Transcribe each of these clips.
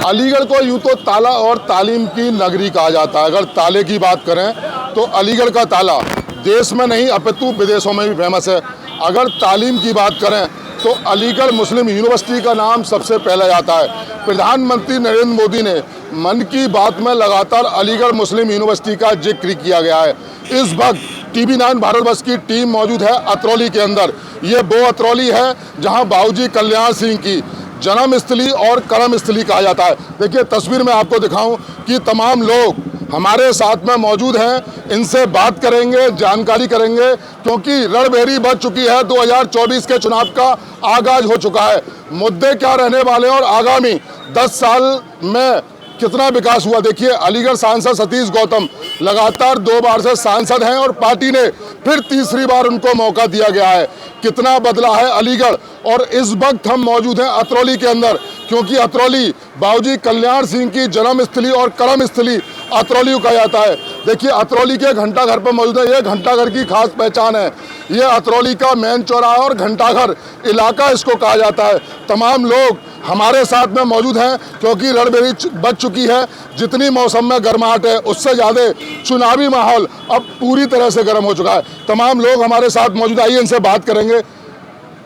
अलीगढ़ को यूँ तो ताला और तालीम की नगरी कहा जाता है। अगर ताले की बात करें तो अलीगढ़ का ताला देश में नहीं अपितु विदेशों में भी फेमस है। अगर तालीम की बात करें तो अलीगढ़ मुस्लिम यूनिवर्सिटी का नाम सबसे पहले आता है। प्रधानमंत्री नरेंद्र मोदी ने मन की बात में लगातार अलीगढ़ मुस्लिम यूनिवर्सिटी का जिक्र किया गया है। इस वक्त TV9 भारतवर्ष की टीम मौजूद है अतरौली के अंदर। ये वो अतरौली है जहां बाबूजी कल्याण सिंह की जन्मस्थली और कर्मस्थली कहा जाता है। देखिए तस्वीर में आपको दिखाऊं कि तमाम लोग हमारे साथ में मौजूद हैं, इनसे बात करेंगे, जानकारी करेंगे, क्योंकि रणभेरी बज चुकी है। 2024 के चुनाव का आगाज हो चुका है। मुद्दे क्या रहने वाले और आगामी 10 साल में कितना विकास हुआ। देखिए अलीगढ़ सांसद सतीश गौतम लगातार 2 बार से सांसद हैं और पार्टी ने फिर तीसरी बार उनको मौका दिया गया है। कितना बदला है अलीगढ़। और इस वक्त हम मौजूद हैं अतरौली के अंदर, क्योंकि अतरौली बाबूजी कल्याण सिंह की जन्मस्थली और कर्मस्थली अतरौली कहा जाता है। देखिए अतरौली के घंटाघर पर मौजूद है। ये घंटाघर की खास पहचान है। ये अतरौली का मेन चौराहा और घंटाघर इलाका इसको कहा जाता है। तमाम लोग हमारे साथ में मौजूद हैं, क्योंकि रणभेरी बज चुकी है। जितनी मौसम में गर्माहट है उससे ज़्यादा चुनावी माहौल अब पूरी तरह से गर्म हो चुका है। तमाम लोग हमारे साथ मौजूद, आइए इनसे बात करेंगे।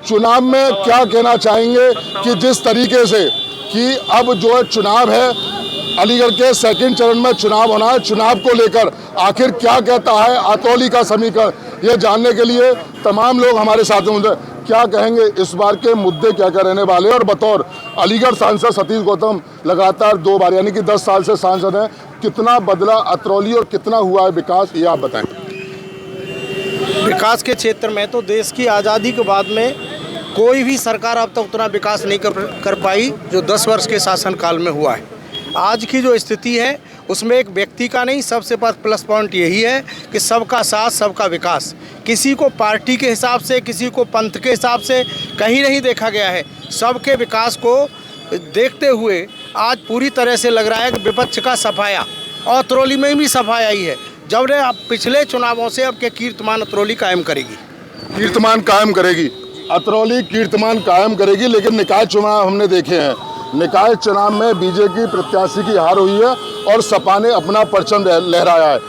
चुनाव में क्या कहना चाहेंगे कि जिस तरीके से कि अब जो है चुनाव है, अलीगढ़ के सेकंड चरण में चुनाव होना है, चुनाव को लेकर आखिर क्या कहता है अतरौली का समीकरण, ये जानने के लिए तमाम लोग हमारे साथ में हैं। क्या कहेंगे इस बार के मुद्दे क्या क्या रहने वाले, और बतौर अलीगढ़ सांसद सतीश गौतम लगातार 2 बार यानी कि 10 साल से सांसद हैं, कितना बदला अतरौली और कितना हुआ है विकास, ये आप बताएं। विकास के क्षेत्र में तो देश की आज़ादी के बाद में कोई भी सरकार अब तक उतना विकास नहीं कर पाई जो 10 वर्ष के शासनकाल में हुआ है। आज की जो स्थिति है उसमें एक व्यक्ति का नहीं, सबसे प्लस पॉइंट यही है कि सबका साथ सबका विकास। किसी को पार्टी के हिसाब से, किसी को पंथ के हिसाब से कहीं नहीं देखा गया है। सबके विकास को देखते हुए आज पूरी तरह से लग रहा है कि विपक्ष का सफाया, और अतरौली में भी सफाया ही है। जब ने अब पिछले चुनावों से अब के कीर्तिमान अतरौली कायम करेगी, कीर्तिमान कायम करेगी अतरौली, कीर्तिमान कायम करेगी। लेकिन निकाय चुनाव हमने देखे हैं, निकाय चुनाव में बीजेपी प्रत्याशी की हार हुई है और सपा ने अपना परचम लहराया है।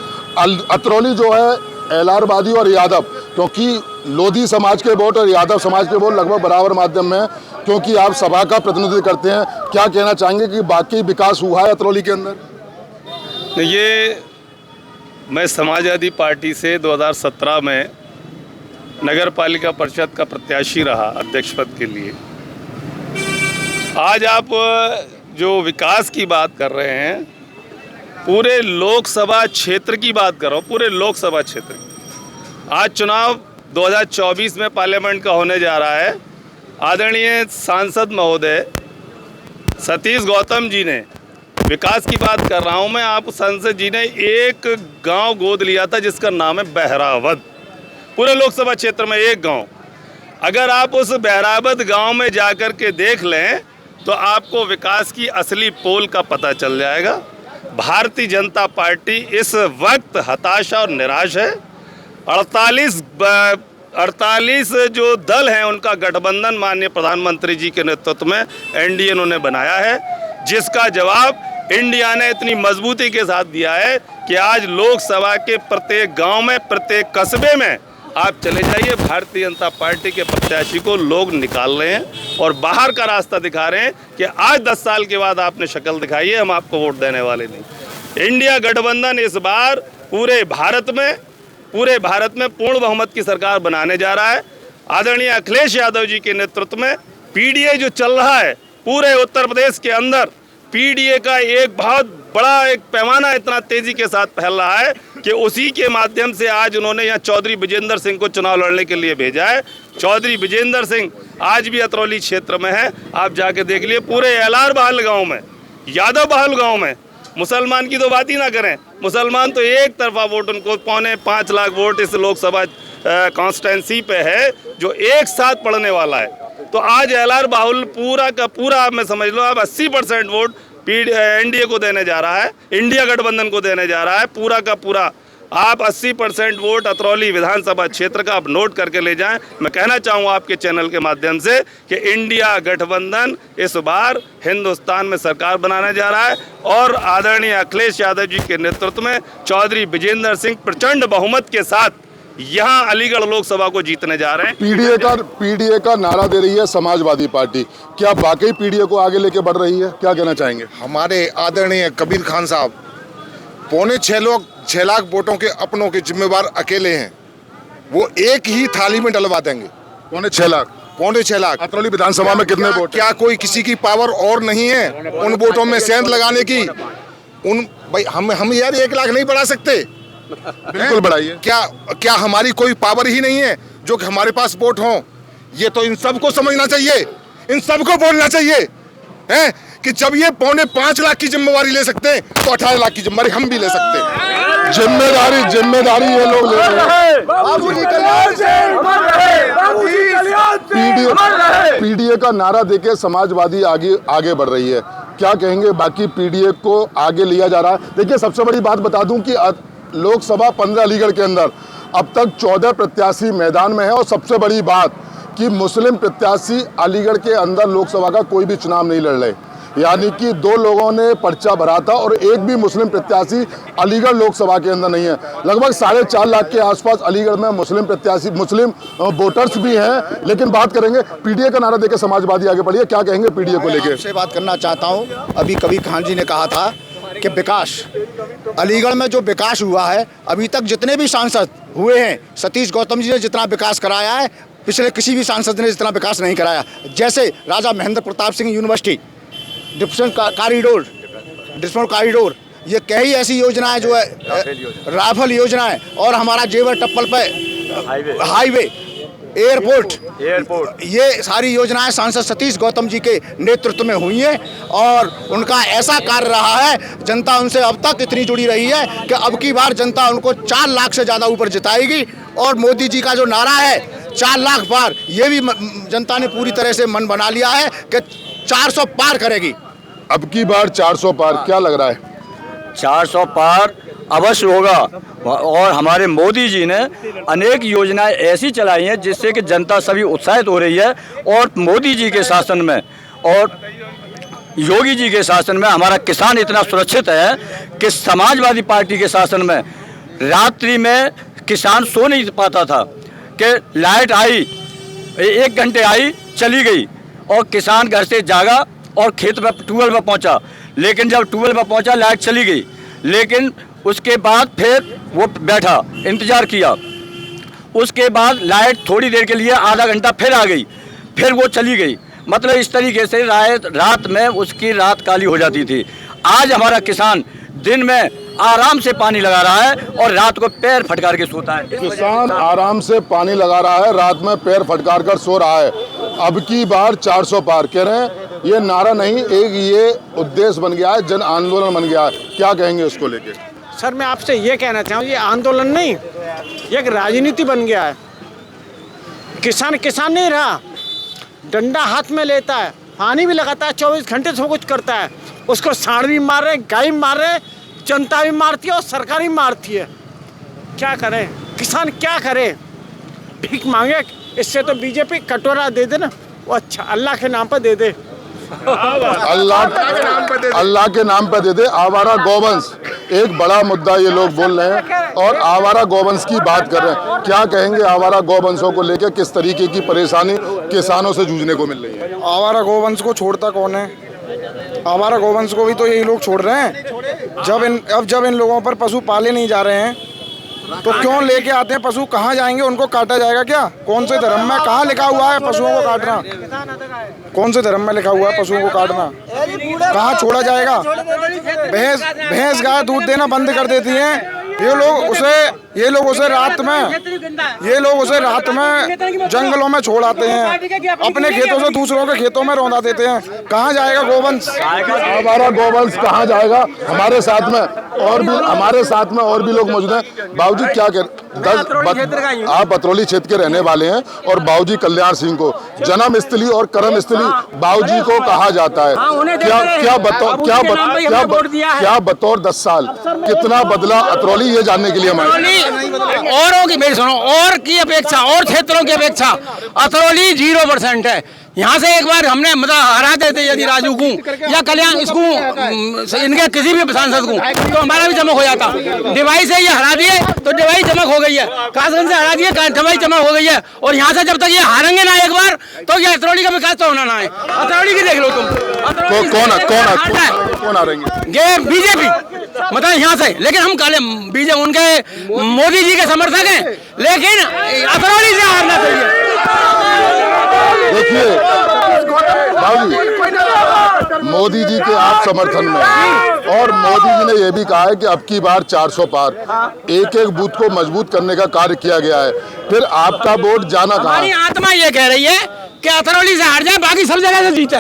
अतरौली जो है एलारबादी और यादव, क्योंकि लोधी समाज के वोट और यादव समाज के वोट लगभग बराबर माध्यम में है, क्योंकि आप सभा का प्रतिनिधित्व करते हैं। क्या कहना चाहेंगे कि बाकी विकास हुआ है अतरौली के अंदर? ये मैं समाजवादी पार्टी से 2017 में नगर पालिका परिषद का प्रत्याशी रहा अध्यक्ष पद के लिए। आज आप जो विकास की बात कर रहे हैं, पूरे लोकसभा क्षेत्र की बात कर रहा हूँ, पूरे लोकसभा क्षेत्र। आज चुनाव 2024 में पार्लियामेंट का होने जा रहा है। आदरणीय सांसद महोदय सतीश गौतम जी ने, विकास की बात कर रहा हूँ मैं, आप सांसद जी ने एक गांव गोद लिया था जिसका नाम है बहरावद। पूरे लोकसभा क्षेत्र में एक गांव। अगर आप उस बहरावद गांव में जाकर के देख लें तो आपको विकास की असली पोल का पता चल जाएगा। भारतीय जनता पार्टी इस वक्त हताशा और निराश है। 48 जो दल हैं उनका गठबंधन माननीय प्रधानमंत्री जी के नेतृत्व में एनडीए उन्होंने बनाया है, जिसका जवाब इंडिया ने इतनी मजबूती के साथ दिया है कि आज लोकसभा के प्रत्येक गांव में, प्रत्येक कस्बे में आप चले जाइए, भारतीय जनता पार्टी के प्रत्याशी को लोग निकाल रहे हैं और बाहर का रास्ता दिखा रहे हैं कि आज 10 साल के बाद आपने शक्ल दिखाई है, हम आपको वोट देने वाले नहीं। इंडिया गठबंधन इस बार पूरे भारत में पूर्ण बहुमत की सरकार बनाने जा रहा है। आदरणीय अखिलेश यादव जी के नेतृत्व में पीडीए जो चल रहा है पूरे उत्तर प्रदेश के अंदर, पीडीए का एक बहुत बड़ा एक पैमाना इतना तेजी के साथ फैल रहा है कि उसी के माध्यम से आज उन्होंने यहाँ चौधरी विजेंद्र सिंह को चुनाव लड़ने के लिए भेजा है। चौधरी विजेंद्र सिंह आज भी अतरौली क्षेत्र में है। आप जाके देख लिए पूरे एलार बहाल गाँव में, यादव बहाल गाँव में, मुसलमान की तो बात ही ना करें। मुसलमान तो एक तरफा वोट, उनको 5.25 लाख वोट इस लोकसभा कॉन्स्टिट्यूंसी पे है जो एक साथ पड़ने वाला है। तो आज एलार बाहुल पूरा का पूरा, मैं समझ लो अब 80% वोट एनडीए को देने जा रहा है, इंडिया गठबंधन को देने जा रहा है। पूरा का पूरा आप 80% वोट अतरौली विधानसभा क्षेत्र का आप नोट करके ले जाएं। मैं कहना चाहूँगा आपके चैनल के माध्यम से कि इंडिया गठबंधन इस बार हिंदुस्तान में सरकार बनाने जा रहा है और आदरणीय अखिलेश यादव जी के नेतृत्व में चौधरी विजेंद्र सिंह प्रचंड बहुमत के साथ यहाँ अलीगढ़ लोकसभा को जीतने जा रहे हैं। पीडीए का नारा दे रही है समाजवादी पार्टी, क्या वाकई पीडीए को आगे लेके बढ़ रही है? क्या कहना चाहेंगे? हमारे आदरणीय कबीर खान साहब 6.25 लाख वोटों के अपनों के जिम्मेवार अकेले हैं। वो एक ही थाली में डलवा देंगे। 6.25 लाख। अतरौली विधानसभा में कितने वोट? क्या कोई किसी की पावर और नहीं है उन वोटों में सेंध लगाने की? भाई हम यार 1 लाख नहीं बढ़ा सकते। बिल्कुल बढ़ाइए। क्या हमारी कोई पावर ही नहीं है जो कि हमारे पास वोट हो? ये तो इन सबको समझना चाहिए, इन सबको बोलना चाहिए हैं कि जब ये 5.25 लाख की जिम्मेवारी ले सकते हैं तो 18 लाख की जिम्मेवारी हम भी ले सकते हैं। जिम्मेदारी ये लोग ले रहे हैं। पीडीए का नारा देके समाजवादी आगे बढ़ रही है, क्या कहेंगे? बाकी पीडीए को आगे लिया जा रहा है। देखिए, सबसे बड़ी बात बता दूं कि लोकसभा 15 अलीगढ़ के अंदर अब तक 14 प्रत्याशी मैदान में है और सबसे बड़ी बात कि मुस्लिम प्रत्याशी अलीगढ़ के अंदर लोकसभा का कोई भी चुनाव नहीं लड़ रहे, यानी कि 2 लोगों ने पर्चा भरा था और एक भी मुस्लिम प्रत्याशी अलीगढ़ लोकसभा के अंदर नहीं है। लगभग 4.5 लाख के आसपास अलीगढ़ में मुस्लिम वोटर्स भी हैं। लेकिन बात करेंगे, पीडीए का नारा देकर समाजवादी आगे बढ़ी है, क्या कहेंगे पीडीए को लेकर? से बात करना चाहता हूँ। अभी कबीर खान जी ने कहा था कि विकास, अलीगढ़ में जो विकास हुआ है, अभी तक जितने भी सांसद हुए हैं, सतीश गौतम जी ने जितना विकास कराया है पिछले किसी भी सांसद ने जितना विकास नहीं कराया। जैसे Raja Mahendra Pratap Singh university, defence corridor, ये कई ऐसी योजनाएं जो है, राफेल योजना है, और हमारा जेवर टप्पल पे हाईवे, एयरपोर्ट, ये सारी योजनाएं सांसद सतीश गौतम जी के नेतृत्व में हुई हैं और उनका ऐसा कार्य रहा है, जनता उनसे अब तक इतनी जुड़ी रही है कि अब की बार जनता उनको 4 लाख से ज़्यादा ऊपर जिताएगी। और मोदी जी का जो नारा है 4 लाख पार, ये भी जनता ने पूरी तरह से मन बना लिया है कि 400 पार करेगी। अब की बार 400 पार, क्या लग रहा है? 400 पार अवश्य होगा। और हमारे मोदी जी ने अनेक योजनाएं ऐसी चलाई हैं जिससे कि जनता सभी उत्साहित हो रही है। और मोदी जी के शासन में और योगी जी के शासन में हमारा किसान इतना सुरक्षित है कि समाजवादी पार्टी के शासन में रात्रि में किसान सो नहीं पाता था कि लाइट आई, 1 घंटे आई, चली गई और किसान घर से जागा और खेत में ट्यूबवेल पर पहुंचा। लेकिन जब ट्यूबवेल पर पहुंचा लाइट चली गई, लेकिन उसके बाद फिर वो बैठा, इंतज़ार किया। उसके बाद लाइट थोड़ी देर के लिए आधा घंटा फिर आ गई, फिर वो चली गई। मतलब इस तरीके से रात में उसकी रात काली हो जाती थी। आज हमारा किसान दिन में आराम से पानी लगा रहा है और रात को पैर फटकार के सोता है। किसान आराम से पानी लगा रहा है, रात में पैर फटकार कर सो रहा है। अब की बार 400 पार कह रहे हैं, ये नारा नहीं, एक ये उद्देश्य बन गया है, जन आंदोलन बन गया है। क्या कहेंगे उसको लेके? सर, मैं आपसे ये कहना चाहूँ, ये आंदोलन नहीं, ये एक राजनीति बन गया है। किसान नहीं रहा, डंडा हाथ में लेता है, पानी भी लगाता है, 24 घंटे सब कुछ करता है। उसको सांड भी मार रहे, गाय भी मार रहे, जनता भी मारती है और सरकार भी मारती है। क्या करें किसान, क्या करे? भीख मांगे? इससे तो बीजेपी कटोरा दे दे ना, वो अच्छा अल्लाह के नाम पर दे दे, अल्लाह के नाम पे दे दे। आवारा गौवंश एक बड़ा मुद्दा ये लोग बोल रहे हैं और आवारा गौवंश की बात कर रहे हैं। क्या कहेंगे आवारा गौवंशों को लेकर, किस तरीके की परेशानी किसानों से जूझने को मिल रही है? आवारा गौवंश को छोड़ता कौन है? आवारा गौवंश को भी तो यही लोग छोड़ रहे हैं। जब इन लोगों पर पशु पाले नहीं जा रहे हैं तो क्यों लेके आते हैं पशु? कहाँ जाएंगे? उनको काटा जाएगा क्या? कौन से धर्म में कहाँ लिखा हुआ है पशुओं को काटना? कौन से धर्म में लिखा हुआ है पशुओं को काटना? कहाँ छोड़ा जाएगा? भैंस गाय दूध देना बंद कर देती हैं ये लोग, उसे ये लोग उसे रात में जंगलों में छोड़ आते हैं, अपने खेतों से दूसरों के खेतों में रौंदा देते हैं। कहाँ जाएगा गोवंश? हमारा गोवंश कहाँ जाएगा? हमारे साथ में और भी लोग मौजूद हैं। बाबूजी क्या आप बतरौली क्षेत्र के रहने वाले हैं और बाबूजी कल्याण सिंह को जन्मस्थली और कर्मस्थली बाबूजी को कहा जाता है। क्या बतौर 10 साल कितना बदला अतरौली, ये जानने के लिए औरों की मेरी सुनो, और की अपेक्षा और क्षेत्रों की अपेक्षा अतरौली 0% है। यहाँ से एक बार हमने मतलब हरा देते यदि राजू को या कल्याण इसको इनके किसी भी सांसद को, तो हमारा भी चमक हो जाता। डिवाई से ये हरा दिए तो डिवाई चमक हो गई है, कासगंज से हरा दिए डिवाई चमक हो गई है, और यहाँ से जब तक ये हारेंगे ना एक बार तो ये अतरौली का विकास तो होना ना है। अतरौली की देख लो तुम, कौन हारेंगे? ये बीजेपी मतलब यहाँ से, लेकिन हम काले बीजेपी उनके मोदी जी के समर्थक हैं, लेकिन अतरौली से हारना चाहिए। देखिए बाबूजी, मोदी जी के आप समर्थन में, और मोदी जी ने यह भी कहा है कि अब की बार 400 पार, एक बूथ को मजबूत करने का कार्य किया गया है। फिर आपका वोट जाना कहाँ? हमारी आत्मा ये कह रही है कि अतरौली से हार जाए, बाकी सब जगह से जीते,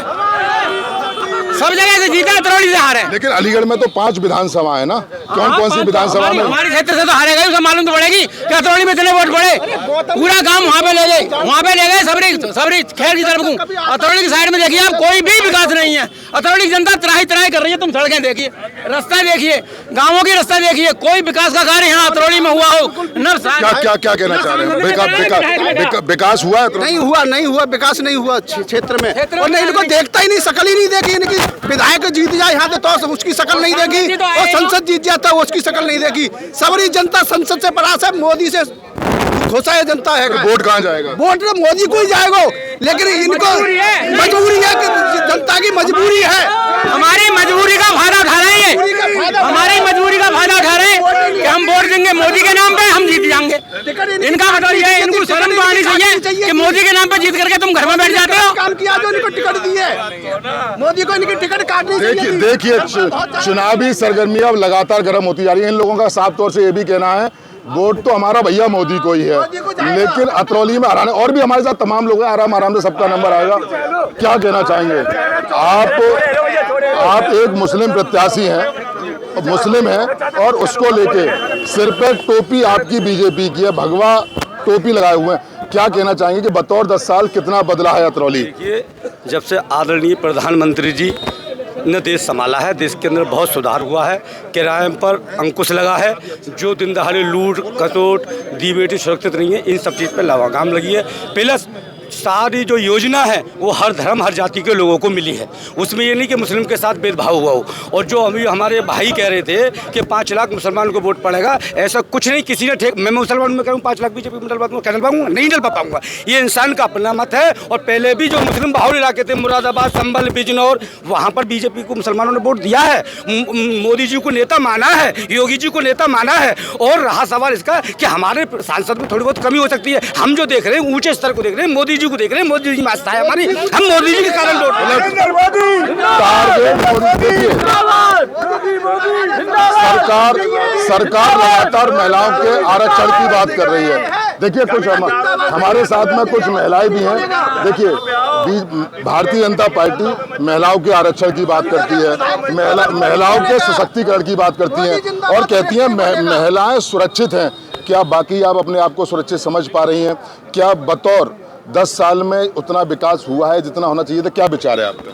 सब जगह से जीते, अतरौली से हारे। लेकिन अलीगढ़ में तो 5 विधानसभा है ना, कौन सी विधानसभा में? हमारे क्षेत्र से तो हारेगा, उसे मालूम तो पड़ेगी कि अतरौली में इतने वोट पड़े। पूरा काम वहाँ पे ले गए सबरी खैर की तरफ को। अतरौली की साइड में देखिए आप, कोई भी विकास नहीं है। अतरौली की जनता त्राही कर रही है। तुम सड़कें देखिए, रास्ता देखिए, गाँवों की रास्ता देखिए, कोई विकास का कार्य यहाँ अतरौली में हुआ हो न। क्या कहना चाह रहे हैं? विकास हुआ है? नहीं हुआ विकास नहीं हुआ क्षेत्र में, और नहीं इनको देखता ही नहीं, शकल ही नहीं देखी इनकी। विधायक जीत जाए यहाँ तो उसकी शकल नहीं देखी, और संसद जीत जाता है उसकी शकल नहीं देखी। सबरी जनता संसद से परास है, मोदी से घोषा है जनता है। वोट कहाँ जाएगा? वोट तो मोदी को ही जाएगा, लेकिन इनको मजबूरी है कि जनता की मजबूरी है। हमारी मजबूरी का फायदा उठा रहे हैं, हमारी मजबूरी का फायदा उठा रहे हैं कि हम वोट देंगे मोदी के नाम पे, हम जीत जाएंगे। इनका मतलब ये है, इनको शर्म तो आनी चाहिए कि मोदी के नाम पे जीत करके तुम घर में बैठ जाते हो। काम किया जो इनको टिकट दी है, मोदी को इनकी टिकट काटनी चाहिए। देखिए चुनावी सरगर्मियां अब लगातार गर्म होती जा रही है। इन लोगों का साफ तौर से ये भी कहना है वोट तो हमारा भैया मोदी को ही है, लेकिन अतरौली में हराने, और भी हमारे साथ तमाम लोग हैं, आराम से सबका नंबर आएगा। क्या कहना चाहेंगे आप एक मुस्लिम प्रत्याशी हैं, मुस्लिम हैं, और उसको लेके सिर पे टोपी आपकी बीजेपी की है, भगवा टोपी लगाए हुए हैं, क्या कहना चाहेंगे कि बतौर 10 साल कितना बदला है अतरौली? देखिए, जब से आदरणीय प्रधानमंत्री जी ने देश संभाला है, देश के अंदर बहुत सुधार हुआ है, किराए पर अंकुश लगा है, जो दिन दहाड़े लूट खसोट दी बेटी सुरक्षित नहीं है, इन सब चीज़ पर लगाम लगी है। प्लस सारी जो योजना है वो हर धर्म हर जाति के लोगों को मिली है, उसमें ये नहीं कि मुस्लिम के साथ भेदभाव हुआ हो। और जो अभी हमारे भाई कह रहे थे कि 5 लाख मुसलमानों को वोट पड़ेगा, ऐसा कुछ नहीं, किसी ने मैं मुसलमान में कहूँ 5 लाख बीजेपी में डलवा दूँगा, क्या डलवा पाऊँगा? नहीं डलवा पाऊँगा। ये इंसान का अपना मत है। और पहले भी जो मुस्लिम बाहुल इलाके थे, मुरादाबाद, संभल, बिजनौर, वहाँ पर बीजेपी को मुसलमानों ने वोट दिया है, मोदी जी को नेता माना है, योगी जी को नेता माना है। और रहा सवाल इसका कि हमारे सांसद में थोड़ी बहुत कमी हो सकती है, हम जो देख रहे हैं ऊँचे स्तर को देख रहे हैं, मोदी को देख रहे हैं, मोदी जी में आस्था है हमारी, हम मोदी जी के कारण वोट। सरकार लगातार महिलाओं के आरक्षण की बात कर रही है। देखिए कुछ हमारे साथ में कुछ महिलाएं भी हैं। देखिए भारतीय जनता पार्टी महिलाओं के आरक्षण की बात करती है, महिलाओं के सशक्तिकरण की बात करती है, और कहती हैं महिलाएं सुरक्षित हैं। क्या बाकी आप अपने आप को सुरक्षित समझ पा रही हैं? क्या बतौर 10 साल में उतना विकास हुआ है जितना होना चाहिए था? क्या विचार है आपका?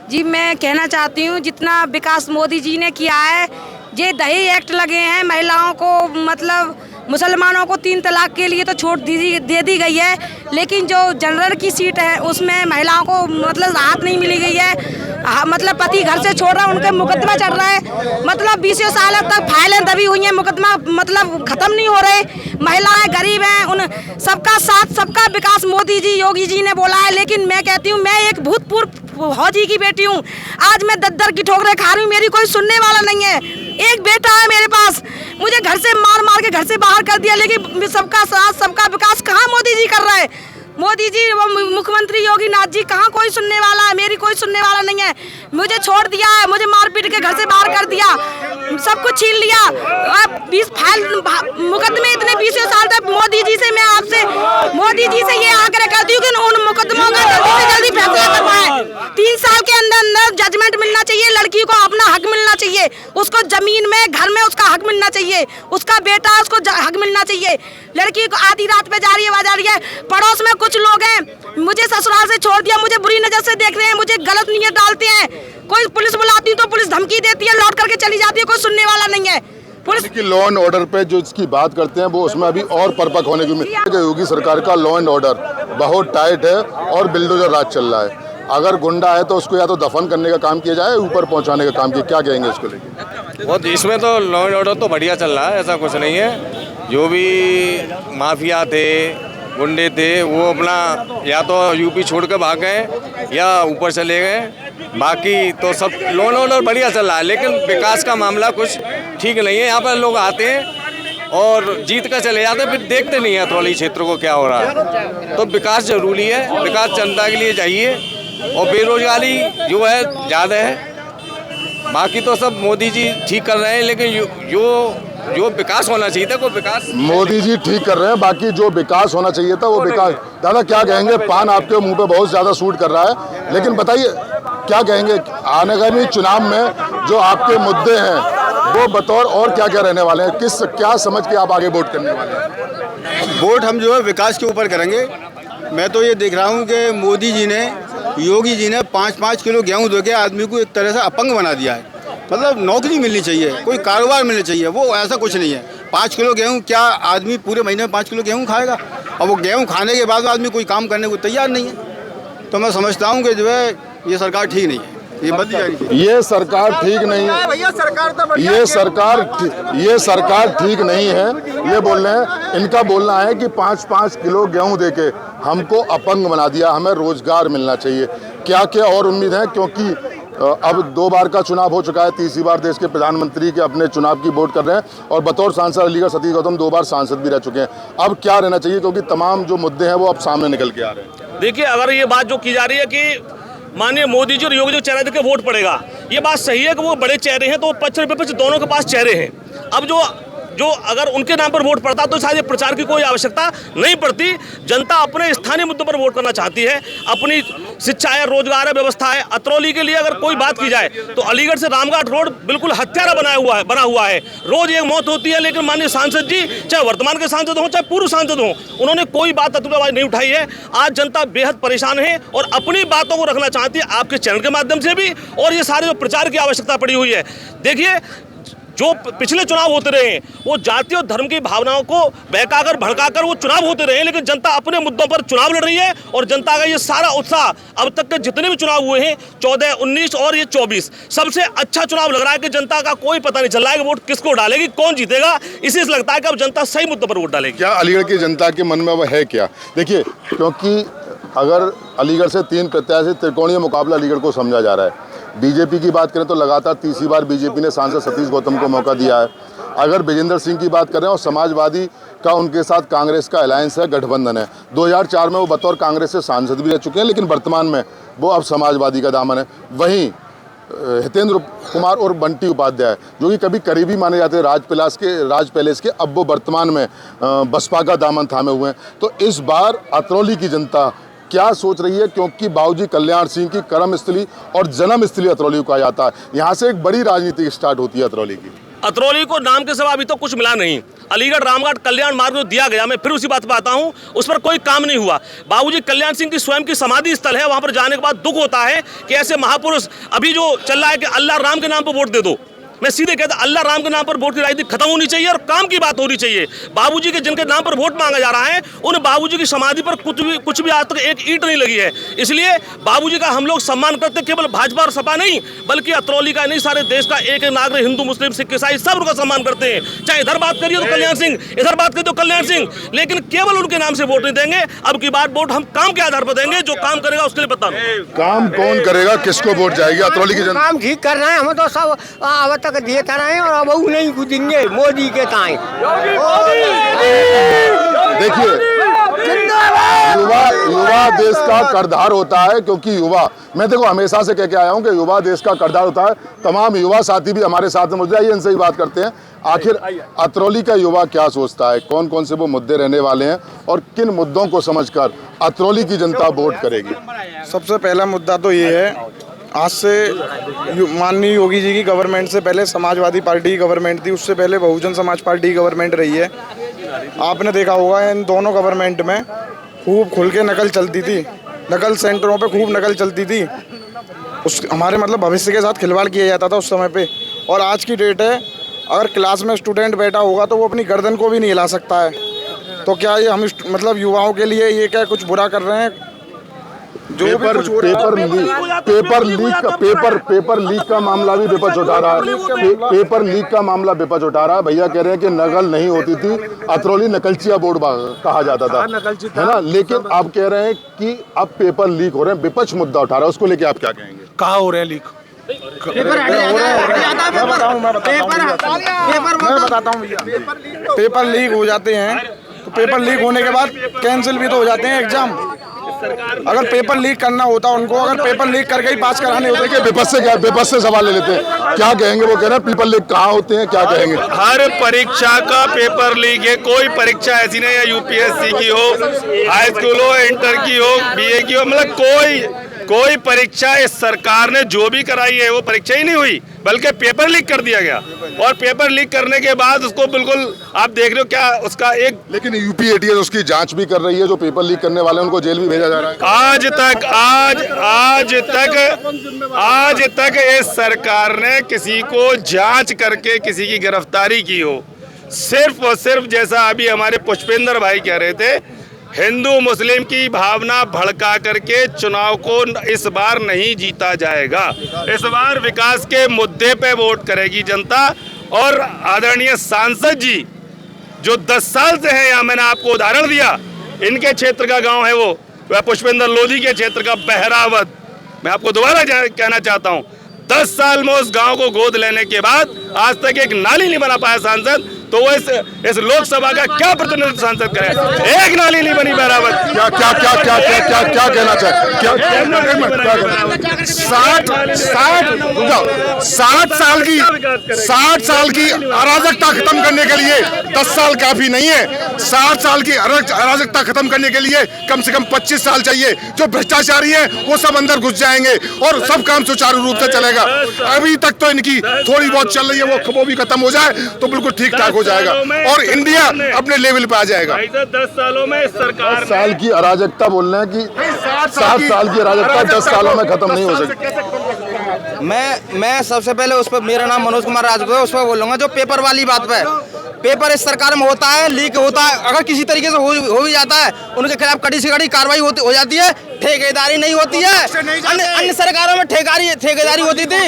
जी मैं कहना चाहती हूँ जितना विकास मोदी जी ने किया है, ये दहेज एक्ट लगे हैं, महिलाओं को मतलब मुसलमानों को 3 तलाक के लिए तो छूट दे दी गई है, लेकिन जो जनरल की सीट है उसमें महिलाओं को मतलब राहत नहीं मिली गई है। मतलब पति घर से छोड़ रहा है, उनके मुकदमा चल रहा है, मतलब 20 साल तक फाइलें दबी हुई हैं, मुकदमा मतलब खत्म नहीं हो रहे। महिलाएं गरीब हैं, उन सबका साथ सबका विकास मोदी जी योगी जी ने बोला है। लेकिन मैं कहती हूँ, मैं एक भूतपूर्व फौजी की बेटी हूँ, आज मैं दद्दर की ठोकरें खा रही हूँ, मेरी कोई सुनने वाला नहीं है। एक बेटा है मेरे पास, मुझे घर से मार के घर से बाहर कर दिया, लेकिन सबका साथ सबका विकास कहाँ मोदी जी कर रहे हैं? मोदी जी वो मुख्यमंत्री योगी नाथ जी कहाँ कोई सुनने वाला है, मेरी कोई सुनने वाला नहीं है। मुझे छोड़ दिया है, मुझे मारपीट के घर से बाहर कर दिया, सब कुछ छीन लिया। अब 20 फाइल मुकदमे इतने 20 साल तक मोदी जी से मैं आपसे मोदी जी से ये आग्रह करती हूँ कि उन मुकदमों का जल्दी से जल्दी फैसला करवाएं। 3 साल के अंदर जजमेंट मिलना चाहिए, लड़की को अपना हक मिलना चाहिए, उसको जमीन में घर में उसका हक मिलना चाहिए, उसका बेटा उसको हक मिलना चाहिए। लड़की को आधी रात पे जा रही है, पड़ोस में कुछ लोग हैं, मुझे ससुराल से छोड़ दिया, मुझे बुरी नजर से देख रहे हैं, मुझे गलत नीयत डालते हैं। कोई पुलिस बुलाती तो पुलिस धमकी देती है, लौट करके चली जाती है, कोई सुनने वाला नहीं है। पुलिस की लॉ एंड ऑर्डर पे जो इसकी बात करते हैं वो उसमें अभी और परपक होने की उम्मीद है। योगी सरकार का लॉ एंड ऑर्डर बहुत टाइट है और बिल्डोजर राज चल रहा है। अगर गुंडा है तो उसको या तो दफन करने का काम किया जाए, ऊपर पहुंचाने का काम किया। क्या कहेंगे इसको लेकर? बहुत इसमें तो लॉ एंड ऑर्डर तो बढ़िया चल रहा है, ऐसा कुछ नहीं है। जो भी माफिया थे, गुंडे थे, वो अपना या तो यूपी छोड़ कर भाग गए या ऊपर चले गए। बाकी तो सब लॉ एंड ऑर्डर बढ़िया चल रहा है, लेकिन विकास का मामला कुछ ठीक नहीं है। यहाँ पर लोग आते हैं और जीत कर चले जाते हैं, फिर देखते नहीं है अतरौली क्षेत्र को क्या हो रहा है। तो विकास जरूरी है, विकास जनता के लिए चाहिए, और बेरोजगारी जो है ज़्यादा है। बाकी तो सब मोदी जी ठीक कर रहे हैं, लेकिन जो विकास होना चाहिए था वो विकास मोदी जी ठीक कर रहे हैं, बाकी जो विकास होना चाहिए था वो विकास। दादा क्या कहेंगे? पान आपके मुंह पे बहुत ज्यादा सूट कर रहा है, लेकिन बताइए क्या कहेंगे आने चुनाव में जो आपके मुद्दे हैं वो बतौर और क्या क्या रहने वाले हैं? क्या समझ के आप आगे वोट करने वाले हैं? वोट हम जो है विकास के ऊपर करेंगे। मैं तो ये देख रहा हूँ कि मोदी जी ने, योगी जी ने 5-5 किलो गेहूँ दे के आदमी को एक तरह से अपंग बना दिया है। मतलब नौकरी मिलनी चाहिए, कोई कारोबार मिलना चाहिए, वो ऐसा कुछ नहीं है। 5 किलो गेहूँ, क्या आदमी पूरे महीने में 5 किलो गेहूँ खाएगा? और वो गेहूँ खाने के बाद आदमी कोई काम करने को तैयार नहीं है। तो मैं समझता हूँ कि जो है ये सरकार ठीक नहीं है, ये बदली जानी चाहिए। ये सरकार ठीक नहीं है भैया, सरकार तो ये सरकार ठीक नहीं है, ये बोल रहे हैं। इनका बोलना है कि 5-5 किलो गेहूं देके हमको अपंग बना दिया, हमें रोजगार मिलना चाहिए। क्या क्या और उम्मीद है? क्योंकि अब 2 बार का चुनाव हो चुका है, तीसरी बार देश के प्रधानमंत्री के अपने चुनाव की वोट कर रहे हैं, और बतौर सांसद अलीगढ़ सतीश गौतम 2 बार सांसद भी रह चुके हैं। अब क्या रहना चाहिए, क्योंकि तमाम जो मुद्दे हैं वो अब सामने निकल के आ रहे हैं। देखिए, अगर ये बात जो की जा रही है कि माननीय मोदी जी और योगी जी चेहरे देख के वोट पड़ेगा, ये बात सही है कि वो बड़े चेहरे हैं, तो पक्ष विपक्ष दोनों के पास चेहरे हैं। अब जो अगर उनके नाम पर वोट पड़ता तो शायद प्रचार की कोई आवश्यकता नहीं पड़ती। जनता अपने स्थानीय मुद्दों पर वोट करना चाहती है, अपनी शिक्षा है, रोजगार है, व्यवस्था है। अतरौली के लिए अगर कोई बात की जाए तो अलीगढ़ से रामघाट रोड बिल्कुल हत्यारा बना हुआ है। रोज एक मौत होती है, लेकिन माननीय सांसद जी, चाहे वर्तमान के सांसद हों चाहे पूर्व सांसद हों, उन्होंने कोई बात आवाज नहीं उठाई है। आज जनता बेहद परेशान है और अपनी बातों को रखना चाहती है आपके चैनल के माध्यम से भी, और ये सारे जो प्रचार की आवश्यकता पड़ी हुई है। देखिए, जो पिछले चुनाव होते रहे वो जाति और धर्म की भावनाओं को बहकाकर भड़काकर वो चुनाव होते रहे, लेकिन जनता अपने मुद्दों पर चुनाव लड़ रही है। और जनता का ये सारा उत्साह, अब तक के जितने भी चुनाव हुए हैं 14, 19 और ये 24, सबसे अच्छा चुनाव लग रहा है कि जनता का कोई पता नहीं चल रहा है कि वोट किसको डालेगी, कौन जीतेगा। इसी से लगता है कि अब जनता सही मुद्दों पर वोट डालेगी। क्या अलीगढ़ की जनता के मन में वह है क्या? देखिए, क्योंकि अगर अलीगढ़ से 3 प्रत्याशी, त्रिकोणीय मुकाबला अलीगढ़ को समझा जा रहा है। बीजेपी की बात करें तो लगातार तीसरी बार बीजेपी ने सांसद सतीश गौतम को मौका दिया है। अगर विजेंद्र सिंह की बात करें और समाजवादी का उनके साथ कांग्रेस का अलायंस है, गठबंधन है। 2004 में वो बतौर कांग्रेस से सांसद भी रह चुके हैं, लेकिन वर्तमान में वो अब समाजवादी का दामन है। वहीं हितेंद्र कुमार और बंटी उपाध्याय, जो कि कभी करीबी माने जाते हैं राज पैलेस के, अब वो वर्तमान में बसपा का दामन थामे हुए हैं। तो इस बार अतरौली की जनता क्या सोच रही है? क्योंकि बाबूजी कल्याण सिंह की कर्मस्थली और जन्मस्थली अतरौली को कहा जाता है। यहाँ से एक बड़ी राजनीति स्टार्ट होती है अतरौली की। अतरौली को नाम के सिवा अभी तो कुछ मिला नहीं। अलीगढ़ रामघाट कल्याण मार्ग जो दिया गया, मैं फिर उसी बात पर आता हूँ, उस पर कोई काम नहीं हुआ। बाबूजी कल्याण सिंह की स्वयं की समाधि स्थल है, वहाँ पर जाने के बाद दुख होता है कि ऐसे महापुरुष, अभी जो चल रहा है कि अल्लाह राम के नाम पर वोट दे दो, मैं सीधे कहता अल्लाह राम के नाम पर वोट की राजनीति खत्म होनी चाहिए और काम की बात होनी चाहिए। बाबूजी के जिनके नाम पर वोट मांगा जा रहा है, उन बाबूजी की समाधि पर कुछ भी आज तक एक ईंट नहीं लगी है। इसलिए बाबूजी का हम लोग सम्मान करते, केवल भाजपा और सपा नहीं, बल्कि अतरौली का नहीं, सारे देश का एक नागरिक, हिंदू, मुस्लिम, सिख, ईसाई, सब उनका सम्मान करते हैं। चाहे इधर बात करिए तो कल्याण सिंह, इधर बात करिए तो कल्याण सिंह, लेकिन केवल उनके नाम से वोट नहीं देंगे। अब की बात वोट हम काम के आधार पर देंगे, जो काम करेगा उसके लिए बता दो। काम कौन करेगा, किसको वोट जाएगी? अतरौली की जनता काम ठीक कर रहे हैं, हम तो सब अब तक दिए रहे हैं और अब वो नहीं कुछ देंगे मोदी के ताएं। देखिए, युवा देश का करदार होता है, क्योंकि युवा, मैं देखो हमेशा से कह के आया हूं कि युवा देश का करदार होता है। तमाम युवा साथी भी हमारे साथ में मौजूद है, इनसे ही बात करते हैं। आखिर अतरौली का युवा क्या सोचता है, कौन कौन से वो मुद्दे रहने वाले हैं और किन मुद्दों को समझकर अतरौली की जनता वोट करेगी? सबसे पहला मुद्दा तो ये है, आज से माननीय योगी जी की गवर्नमेंट से पहले समाजवादी पार्टी की गवर्नमेंट थी, उससे पहले बहुजन समाज पार्टी की गवर्नमेंट रही है। आपने देखा होगा इन दोनों गवर्नमेंट में खूब खुल के नकल चलती थी, नकल सेंटरों पे खूब नकल चलती थी। उस हमारे मतलब भविष्य के साथ खिलवाड़ किया जाता था उस समय पे। और आज की डेट है, अगर क्लास में स्टूडेंट बैठा होगा तो वो अपनी गर्दन को भी नहीं हिला सकता है। तो क्या ये हम मतलब युवाओं के लिए ये क्या कुछ बुरा कर रहे हैं? जो पेपर लीक का मामला भी विपक्ष उठा रहा है। पेपर लीक का मामला विपक्ष उठा रहा है। भैया कह रहे हैं कि नकल नहीं होती थी, अतरौली नकलचिया बोर्ड कहा जाता था, है ना। लेकिन आप कह रहे हैं कि अब पेपर लीक हो रहे हैं, विपक्ष मुद्दा उठा रहा है, उसको लेके आप क्या कहेंगे? कहाँ हो रहे हैं लीक? मैं बताता हूँ भैया, पेपर लीक हो जाते हैं तो पेपर लीक होने के बाद कैंसिल भी तो हो जाते हैं एग्जाम। अगर पेपर लीक करना होता उनको, अगर पेपर लीक करके ही पास कराने होते। कि विपक्ष से सवाल ले लेते हैं, क्या कहेंगे? वो कह रहे हैं पेपर लीक कहाँ होते हैं, क्या कहेंगे? हर परीक्षा का पेपर लीक है। कोई परीक्षा ऐसी नहीं है, यूपीएससी की हो, हाई स्कूल हो, इंटर की हो, बीए की हो, मतलब कोई परीक्षा इस सरकार ने जो भी कराई है वो परीक्षा ही नहीं हुई, बल्कि पेपर लीक कर दिया गया। और पेपर लीक करने के बाद उसको बिल्कुल आप देख रहे हो क्या उसका एक, लेकिन यूपी एटीएस उसकी जांच भी कर रही है, जो पेपर लीक करने वाले उनको जेल भी भेजा जा रहा है। आज तक इस सरकार ने किसी को जांच करके किसी की गिरफ्तारी की हो? सिर्फ और सिर्फ जैसा अभी हमारे पुष्पेंद्र भाई कह रहे थे, हिंदू मुस्लिम की भावना भड़का करके चुनाव को इस बार नहीं जीता जाएगा। इस बार विकास के मुद्दे पे वोट करेगी जनता। और आदरणीय सांसद जी जो 10 साल से हैं यहाँ, मैंने आपको उदाहरण दिया, इनके क्षेत्र का गांव है वो, वह पुष्पेंद्र लोधी के क्षेत्र का बहरावत। मैं आपको दोबारा कहना चाहता हूँ, 10 साल में उस गांव को गोद लेने के बाद आज तक एक नाली नहीं बना पाया सांसद, तो वो इस लोकसभा का क्या प्रतिनिधित्व सांसद करे? एक नाली नहीं बनी बहरावत। क्या क्या क्या क्या क्या क्या क्या कहना चाहिए? क्या 60 साल की अराजकता खत्म करने के लिए 10 साल काफी नहीं है। 60 साल की अराजकता खत्म करने के लिए कम से कम 25 साल चाहिए। जो भ्रष्टाचारी है वो सब अंदर घुस जाएंगे और सब काम सुचारू रूप से चलेगा। अभी तक तो इनकी थोड़ी बहुत चल रही है, वो भी खत्म हो जाए तो बिल्कुल ठीक ठाक हो जाएगा और इंडिया अपने लेवल पे आ जाएगा। 10 सालों में सरकार 10 साल की अराजकता बोलना है कि 60 साल की अराजकता 10 सालों में खत्म नहीं हो सकती। मैं सबसे पहले उस पर, मेरा नाम मनोज कुमार राजपूत है, उस पर बोलूँगा जो पेपर वाली बात पे। पेपर इस सरकार में होता है, लीक होता है, अगर किसी तरीके से हो भी जाता है उनके खिलाफ कड़ी से कड़ी कार्रवाई हो जाती है। ठेकेदारी नहीं होती है। अन्य सरकारों में ठेकेदारी होती थी,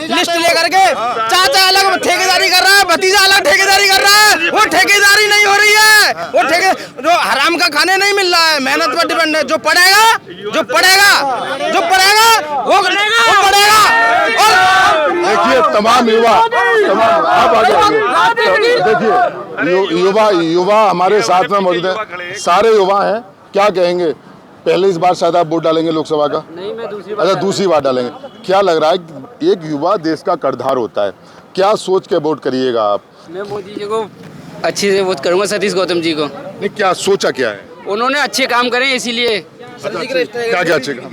लिस्ट लेकर के चाचा अलग ठेकेदारी कर रहा है, भतीजा अलग ठेकेदारी कर रहा है। वो ठेकेदारी नहीं हो रही है, वो जो हराम का खाने नहीं मिल रहा है, मेहनत पर डिपेंड है। जो पढ़ेगा वो पढ़ेगा। और देखिए तमाम युवा, आप आगे देखिए, युवा हमारे साथ में मौजूद है, सारे युवा हैं। क्या कहेंगे? पहले इस बार शायद आप वोट डालेंगे लोकसभा का? नहीं, मैं दूसरी बार डालेंगे। क्या लग रहा है कि एक युवा देश का करदार होता है, क्या सोच के वोट करिएगा आप? मैं मोदी जी को अच्छे से वोट करूंगा, सतीश गौतम जी को। नहीं, क्या सोचा क्या है? उन्होंने अच्छे काम करे इसीलिए। क्या क्या अच्छे काम?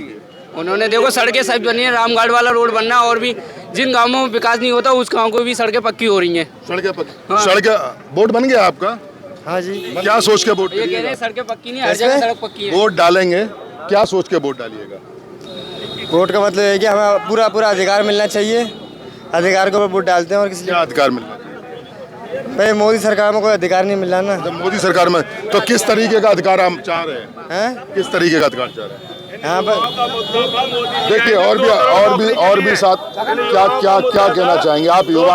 उन्होंने देखो सड़कें सब बनी है, रामगढ़ वाला रोड बनना, और भी जिन गाँवों में विकास नहीं होता उस गाँव को भी सड़कें पक्की हो रही हैं। सड़कें पक्की? हाँ। सड़कें वोट बन गया आपका? हाँ जी। क्या सोच के वोट? ये कह रहे हैं सड़कें पक्की नहीं, हर जगह सड़क पक्की है। वोट डालेंगे, क्या सोच के वोट डालिएगा? वोट का मतलब है कि हमें पूरा अधिकार मिलना चाहिए। अधिकार को वोट डालते हैं। और किसी क्या अधिकार मिलना चाहिए? भाई मोदी सरकार में कोई अधिकार नहीं मिल रहा ना। जब मोदी सरकार में, तो किस तरीके का अधिकार हम चाह रहे हैं? किस तरीके का अधिकार चाह रहे हैं? यहाँ पर देखिए और भी साथ क्या क्या क्या कहना चाहेंगे आप युवा,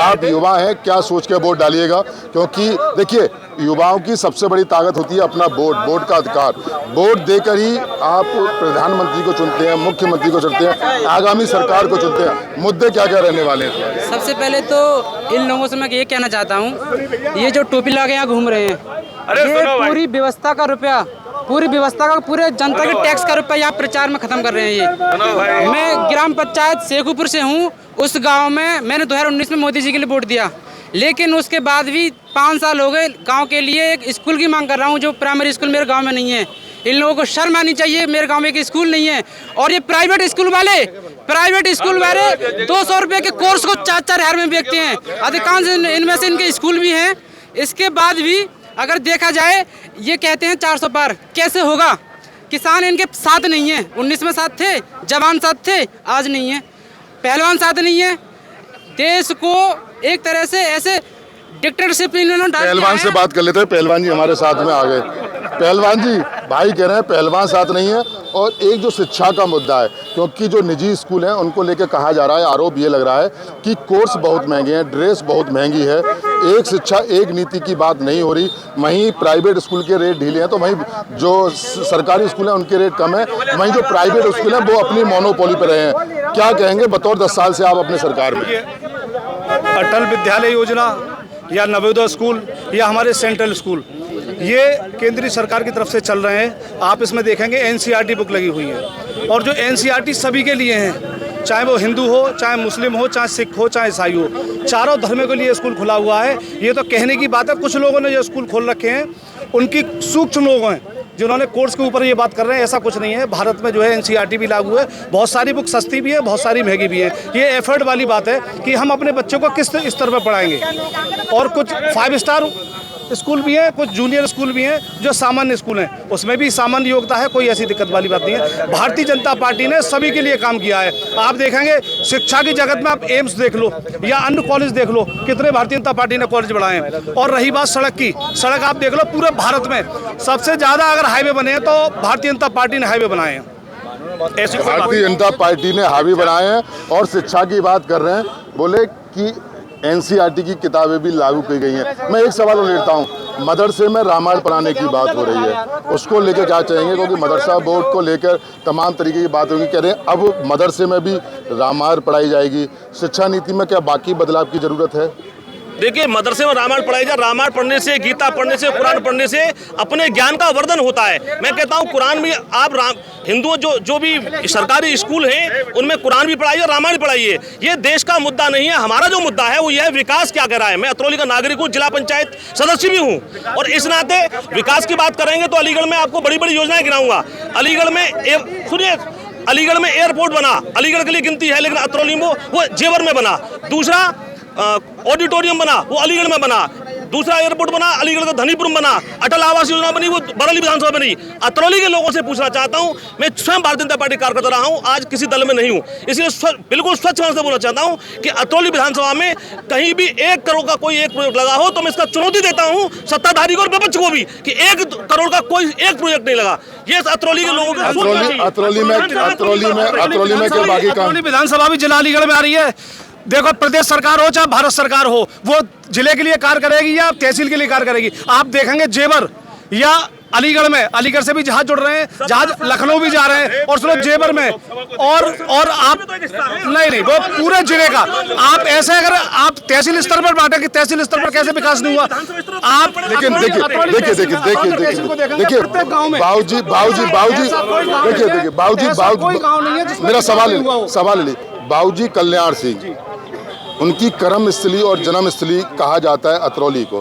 आप युवा हैं, क्या सोच के वोट डालिएगा? क्योंकि देखिए युवाओं की सबसे बड़ी ताकत होती है अपना वोट का अधिकार। वोट देकर ही आप प्रधानमंत्री को चुनते हैं, मुख्यमंत्री को चुनते हैं, आगामी सरकार को चुनते हैं। मुद्दे क्या क्या रहने वाले हैं? सबसे पहले तो इन लोगों से मैं ये कहना चाहता हूँ, ये जो टोपी लगा के यहाँ घूम रहे हैं, ये पूरी व्यवस्था का रुपया, पूरी व्यवस्था का, पूरे जनता के टैक्स का रुपया यहाँ प्रचार में खत्म कर रहे हैं ये। मैं ग्राम पंचायत शेखुपुर से हूँ। उस गांव में मैंने 2019 में मोदी जी के लिए वोट दिया, लेकिन उसके बाद भी 5 साल हो गए। गांव के लिए एक स्कूल की मांग कर रहा हूं, जो प्राइमरी स्कूल मेरे गांव में नहीं है। इन लोगों को शर्म आनी चाहिए, मेरे गांव में एक स्कूल नहीं है। और ये प्राइवेट स्कूल वाले 200 रुपये के कोर्स को 4-4 हज़ार में बेचते हैं। अधिकांश इनमें से इनके स्कूल भी हैं। इसके बाद भी अगर देखा जाए, ये कहते हैं 400 पार, कैसे होगा? किसान इनके साथ नहीं है। 19 में साथ थे, जवान साथ थे, आज नहीं है। पहलवान साथ नहीं है। देश को एक तरह से ऐसे डिक्टेटरशिप इन्होंने डाल दिया है। पहलवान से बात कर लेते हैं। पहलवान जी हमारे साथ में आ गए। पहलवान जी, भाई कह रहे हैं पहलवान साथ नहीं है। और एक जो शिक्षा का मुद्दा है, क्योंकि जो निजी स्कूल हैं उनको लेकर कहा जा रहा है, आरोप ये लग रहा है कि कोर्स बहुत महंगे हैं, ड्रेस बहुत महंगी है, एक शिक्षा एक नीति की बात नहीं हो रही। वहीं प्राइवेट स्कूल के रेट ढीले हैं, तो वहीं जो सरकारी स्कूल हैं उनके रेट कम है, वहीं जो प्राइवेट स्कूल हैं वो अपनी मोनोपोली पर रहे हैं। क्या कहेंगे बतौर 10 साल से आप अपने सरकार में? अटल विद्यालय योजना या नवोदय स्कूल या हमारे सेंट्रल स्कूल, ये केंद्रीय सरकार की तरफ से चल रहे हैं। आप इसमें देखेंगे एनसीईआरटी बुक लगी हुई है, और जो एनसीईआरटी सभी के लिए हैं, चाहे वो हिंदू हो, चाहे मुस्लिम हो, चाहे सिख हो, चाहे ईसाई हो, चारों धर्मों के लिए स्कूल खुला हुआ है। ये तो कहने की बात है। कुछ लोगों ने जो स्कूल खोल रखे हैं उनकी सूक्ष्म लोग हैं जिन्होंने कोर्स के ऊपर ये बात कर रहे हैं। ऐसा कुछ नहीं है। भारत में जो है एनसीईआरटी भी लागू है। बहुत सारी बुक सस्ती भी है, बहुत सारी महंगी भी है। ये एफर्ट वाली बात है कि हम अपने बच्चों को किस स्तर पर पढ़ाएंगे। और कुछ 5 स्टार स्कूल भी हैं, कुछ जूनियर स्कूल भी हैं जो सामान्य स्कूल हैं, उसमें भी सामान्य योग्यता है। कोई ऐसी दिक्कत वाली बात नहीं है। भारतीय जनता पार्टी ने सभी के लिए काम किया है। आप देखेंगे शिक्षा की जगत में, आप एम्स देख लो या अन्य कॉलेज देख लो, कितने भारतीय जनता पार्टी ने कॉलेज बढ़ाए हैं। और रही बात सड़क की, सड़क आप देख लो, पूरे भारत में सबसे ज़्यादा अगर हाईवे बने हैं तो भारतीय जनता पार्टी ने हाईवे बनाए हैं। भारतीय जनता पार्टी ने हावी बनाए हैं। और शिक्षा की बात कर रहे हैं, बोले कि एनसीईआरटी की किताबें भी लागू की गई हैं। मैं एक सवाल लेता हूं, मदरसे में रामायण पढ़ाने की बात हो रही है, उसको लेकर क्या चाहेंगे? क्योंकि मदरसा बोर्ड को लेकर तमाम तरीके की बात होगी। कह रहे हैं अब मदरसे में भी रामायण पढ़ाई जाएगी। शिक्षा नीति में क्या बाकी बदलाव की जरूरत है? देखिए, मदरसे में रामायण पढ़ाई जाए। रामायण पढ़ने से, गीता पढ़ने से, कुरान पढ़ने से अपने ज्ञान का वर्धन होता है। मैं कहता हूँ कुरान भी आप हिंदुओं जो भी सरकारी स्कूल हैं उनमें कुरान भी पढ़ाइए, रामायण पढ़ाइए। ये देश का मुद्दा नहीं है। हमारा जो मुद्दा है वो यह है विकास क्या कर रहा है। मैं अतरौली का नागरिक हूँ, जिला पंचायत सदस्य भी हूँ, और इस नाते विकास की बात करेंगे तो अलीगढ़ में आपको बड़ी बड़ी योजनाएं गिनाऊंगा। अलीगढ़ में सुनिए, अलीगढ़ में एयरपोर्ट बना, अलीगढ़ के लिए गिनती है, लेकिन अतरौली में वो जेवर में बना। दूसरा ऑडिटोरियम बना, वो अलीगढ़ में बना। दूसरा एयरपोर्ट बना, अलीगढ़ का धनीपुर में बना। अटल आवास योजना बनी, वो बरेली विधानसभा बनी। अतरौली के लोगों से पूछना चाहता हूं, मैं स्वयं भारतीय जनता पार्टी कार्यकर्ता रहा हूं, आज किसी दल में नहीं हूं, इसलिए बिल्कुल स्वच्छ मन से बोलना चाहता हूं कि अतरौली विधानसभा में कहीं भी 1 करोड़ का कोई एक प्रोजेक्ट लगा हो तो मैं इसका चुनौती देता हूं सत्ताधारी को और विपक्ष को भी कि 1 करोड़ का कोई एक प्रोजेक्ट नहीं लगा। ये अतरौली के लोगों को अतरौली में क्या बाकी काम? विधानसभा भी जिला अलीगढ़ में आ रही है। देखो, प्रदेश सरकार हो चाहे भारत सरकार हो, वो जिले के लिए कार्य करेगी या तहसील के लिए कार्य करेगी। आप देखेंगे जेवर या अलीगढ़ में, अलीगढ़ से भी जहाज जुड़ रहे हैं, जहाज लखनऊ भी जा रहे हैं, और सुनो जेवर में, और आप नहीं वो पूरे जिले का आप ऐसे अगर आप तहसील स्तर पर बांटे कि तहसील स्तर पर कैसे विकास नहीं हुआ। आप लेकिन देखिए बाबूजी, मेरा सवाल है बाबूजी कल्याण सिंह, उनकी कर्मस्थली और जन्मस्थली कहा जाता है अतरौली को,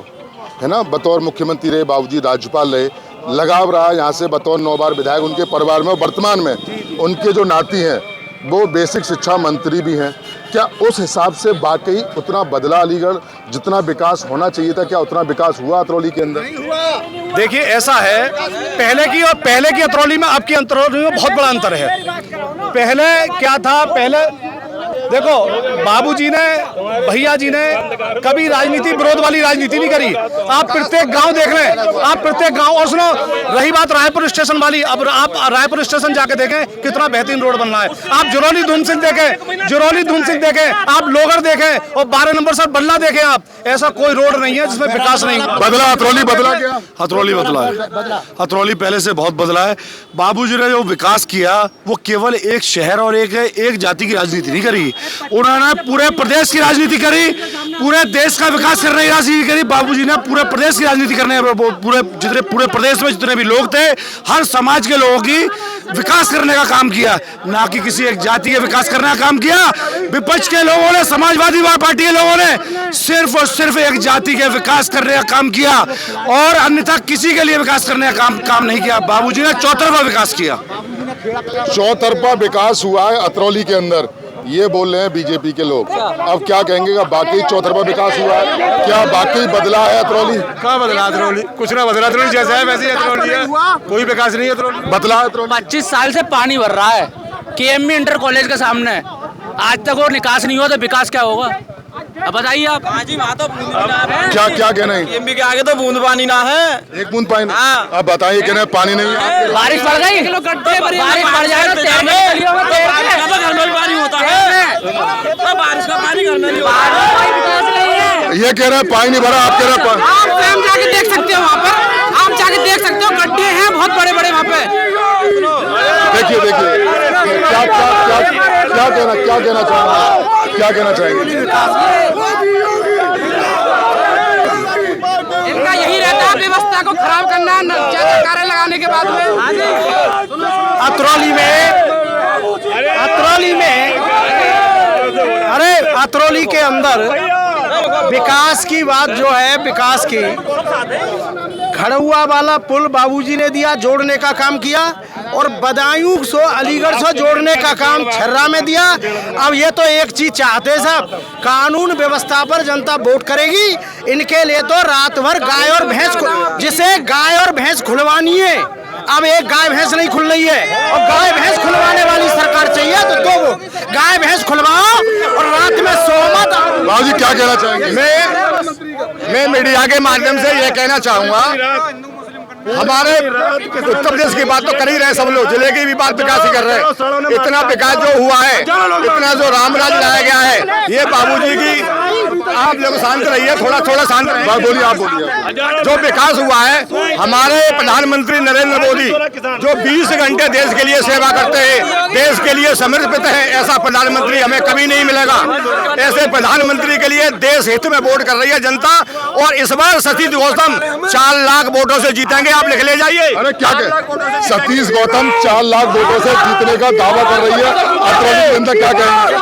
है ना। बतौर मुख्यमंत्री रहे बाबूजी, राज्यपाल रहे, लगाव रहा यहाँ से, बतौर 9 बार विधायक उनके परिवार में। वर्तमान में उनके जो नाती हैं वो बेसिक शिक्षा मंत्री भी हैं। क्या उस हिसाब से वाकई उतना बदला अलीगढ़, जितना विकास होना चाहिए था, क्या उतना विकास हुआ अतरौली के अंदर? नहीं हुआ। देखिए, ऐसा है, पहले की अतरौली में अब की अतरौली में बहुत बड़ा अंतर है। पहले क्या था, पहले देखो बाबूजी ने, भैया जी ने कभी राजनीति विरोध वाली राजनीति नहीं करी। आप प्रत्येक गांव देख लें, आप प्रत्येक गांव, और सुनो रही बात रायपुर स्टेशन वाली, अब आप रायपुर स्टेशन जाके देखें कितना बेहतरीन रोड बन रहा है। आप जरौली धूम सिंह देखें, आप लोगर देखें और 12 नंबर सर बल्ला देखें। आप ऐसा कोई रोड नहीं है जिसमें विकास नहीं बदला। हथरौली बदला क्या? हथरौली बदला है, हथरौली पहले से बहुत बदला है। बाबूजी ने जो विकास किया वो केवल एक शहर और एक जाति की राजनीति नहीं करी, उन्होंने पूरे प्रदेश की राजनीति करी, पूरे देश का विकास करने की राजनीति करी। बाबूजी ने पूरे प्रदेश की राजनीति करने, पूरे प्रदेश में जितने भी लोग थे, हर समाज के लोगों की विकास करने का काम किया, ना कि किसी एक जाति के विकास करने का काम किया। विपक्ष के लोगों ने, समाजवादी पार्टी के लोगों ने सिर्फ और सिर्फ एक जाति के विकास करने का काम किया और अन्यथा किसी के लिए विकास करने का काम नहीं किया। बाबूजी ने चौतरफा विकास किया। चौतरफा विकास हुआ है अतरौली के अंदर, ये बोल रहे हैं बीजेपी के लोग। अब क्या कहेंगे कि बाकी चौतरफा विकास हुआ है? क्या बाकी बदला है अतरौली? क्या बदला अतरौली? कुछ ना बदला, अतरौली जैसा है वैसे ही अतरौली है, कोई विकास नहीं है अतरौली। बदला अतरौली 25 साल से पानी भर रहा है केएमबी इंटर कॉलेज के सामने, आज तक वो निकास नहीं हुआ, तो विकास क्या होगा? अब बताइए आप। क्या क्या कहना है? केएमबी के आगे तो बूंद पानी ना है, एक बूंद पानी। अब बताइए कहना है पानी नहीं है। बारिश पड़ गई, बारिश पड़ जाए तो घर में पानी होता है, बारिश का पानी घर में ये कह रहे हैं पानी नहीं भरा, आप कह रहे हैं पानी। आप स्वयं जाके देख सकते हो, वहाँ पर आप जाके देख सकते हो, गड्ढे हैं बहुत बड़े बड़े वहाँ पे। देखिए क्या कहना चाहेंगे? क्या कहना चाहेंगे? इनका यही रहता है व्यवस्था को खराब करना, कार्य लगाने के बाद में। अतरौली के अंदर विकास की बात जो है, विकास की खड़ुआ वाला पुल बाबूजी ने दिया, जोड़ने का काम किया, और बदायूं से अलीगढ़ से जोड़ने का काम छर्रा में दिया। अब ये तो एक चीज चाहते साहब, कानून व्यवस्था पर जनता वोट करेगी, इनके लिए तो रात भर गाय और भैंस, जिसे गाय और भैंस खुलवानी है, अब एक गाय भैंस नहीं खुल रही है, और गाय भैंस खुलवाने वाली सरकार चाहिए तो दो गाय भैंस खुलवाओ और रात में सोमत। बाबूजी क्या कहना चाहेंगे? मैं मीडिया के माध्यम से ये कहना चाहूँगा, हमारे उत्तर प्रदेश की बात तो कर ही रहे सब लोग, जिले की भी बात विकास ही कर रहे हैं। इतना विकास जो हुआ है, इतना जो रामराज लाया गया है, ये बाबूजी की। आप लोग शांत रहिए, थोड़ा शांत रहिए। बोलिए, आप बोलिए। जो विकास हुआ है, हमारे प्रधानमंत्री नरेंद्र मोदी जो 20 घंटे देश के लिए सेवा करते हैं, देश के लिए समर्पित है, ऐसा प्रधानमंत्री हमें कभी नहीं मिलेगा। ऐसे प्रधानमंत्री के लिए देश हित में वोट कर रही है जनता, और इस बार सतीश गौतम 4 लाख वोटों से जीतेंगे, आप लिख ले जाइए। अरे क्या सतीश गौतम 4 लाख वोटों से जीतने का दावा कर रही है, अतरौली के अंदर क्या कहेंगे?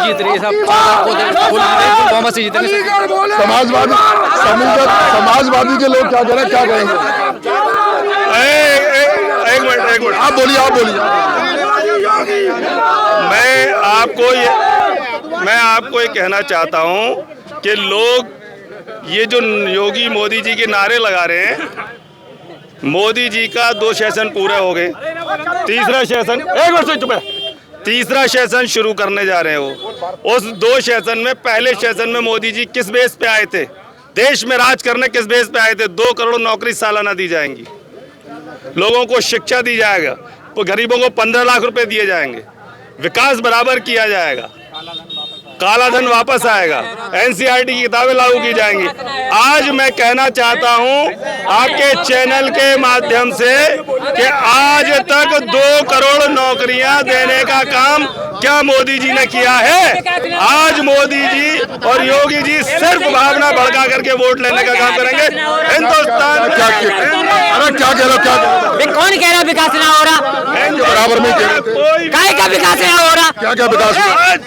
जीत रही है सब, बहुमत से जीतेंगे। समाजवादी के लोग क्या कह रहे हैं, क्या कहेंगे? एक मिनट आप बोलिए। मैं आपको ये कहना चाहता हूँ कि लोग ये जो योगी मोदी जी के नारे लगा रहे हैं, मोदी जी का 2 सेशन पूरे हो गए, तीसरा सेशन, एक मिनट से चुप है, तीसरा सेशन शुरू करने जा रहे हैं वो। उस 2 सेशन में, पहले सेशन में मोदी जी किस बेस पे आए थे, देश में राज करने किस बेस पे आए थे? 2 करोड़ नौकरी सालाना दी जाएंगी, लोगों को शिक्षा दी जाएगा, तो गरीबों को 15 लाख रुपए दिए जाएंगे, विकास बराबर किया जाएगा, काला धन वापस आएगा, एनसीईआरटी की किताबें लागू की जाएंगी। आज मैं कहना चाहता हूं आपके चैनल के माध्यम से कि आज तक 2 करोड़ नौकरियां देने का काम क्या मोदी जी ने किया है? आज मोदी जी और योगी जी सिर्फ भावना भड़का करके वोट लेने का काम करेंगे। हिंदुस्तान अरे क्या कह रहे? कौन कह रहा विकास ना हो रहा? बराबर में कह रहे, काय का विकास ना हो रहा? क्या विकास?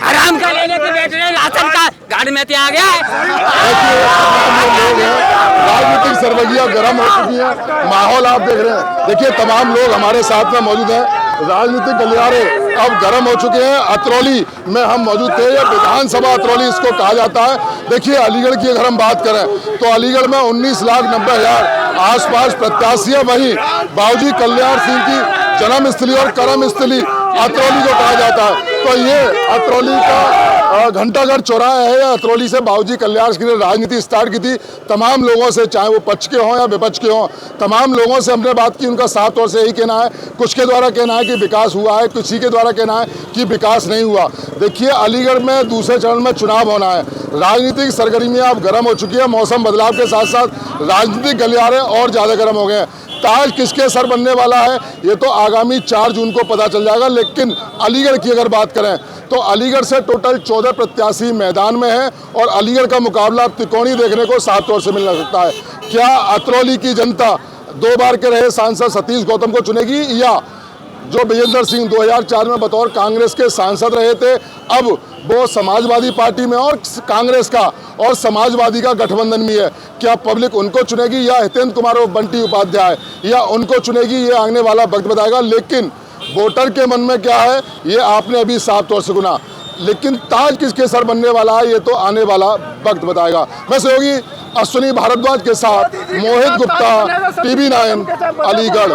आराम का लेने के बैठ रहे, राशन का गाड़ी में आ गया है। राजनीतिक सरगर्मियां गर्म हो चुकी है, माहौल आप देख रहे हैं। देखिए तमाम लोग हमारे साथ में मौजूद हैं, राजनीतिक गलियारे अब गर्म हो चुके हैं। अतरौली में हम मौजूद थे, ये विधानसभा अतरौली इसको कहा जाता है। देखिए अलीगढ़ की अगर हम बात करें तो अलीगढ़ में 19,90,000 आसपास प्रत्याशी है, वहीं बाबूजी कल्याण सिंह की जन्मस्थली और कर्मस्थली अतरौली को कहा जाता है। तो ये अतरौली का घंटाघर चौराहा है। अतरौली से बाबूजी कल्याण की राजनीति स्टार्ट की थी। तमाम लोगों से, चाहे वो पक्ष के हों या विपक्ष के हों, तमाम लोगों से हमने बात की। उनका साफ तौर से यही कहना है, कुछ के द्वारा कहना है कि विकास हुआ है, किसी के द्वारा कहना है कि विकास नहीं हुआ। देखिए, अलीगढ़ में दूसरे चरण में चुनाव होना है, राजनीतिक सरगर्मियाँ अब गर्म हो चुकी है। मौसम बदलाव के साथ साथ राजनीतिक गलियारे और ज़्यादा गर्म हो गए हैं। ताज किसके सर बनने वाला है ये तो आगामी 4 जून को पता चल जाएगा। लेकिन अलीगढ़ की अगर बात करें तो अलीगढ़ से टोटल 14 प्रत्याशी मैदान में हैं और अलीगढ़ का मुकाबला त्रिकोणीय देखने को साफ तौर से मिल सकता है। क्या अतरौली की जनता 2 बार के रहे सांसद सतीश गौतम को चुनेगी, या जो विजेंद्र सिंह 2004 में बतौर कांग्रेस के सांसद रहे थे, अब वो समाजवादी पार्टी में और कांग्रेस का और समाजवादी का गठबंधन भी है, क्या पब्लिक उनको चुनेगी या हितेंद्र कुमार और बंटी उपाध्याय या उनको चुनेगी, ये आने वाला वक्त बताएगा। लेकिन वोटर के मन में क्या है ये आपने अभी साफ तौर से सुना। लेकिन ताज किसके सर बनने वाला है ये तो आने वाला वक्त बताएगा। मैं सहयोगी अश्विनी भारद्वाज के साथ मोहित गुप्ता, TV9 अलीगढ़।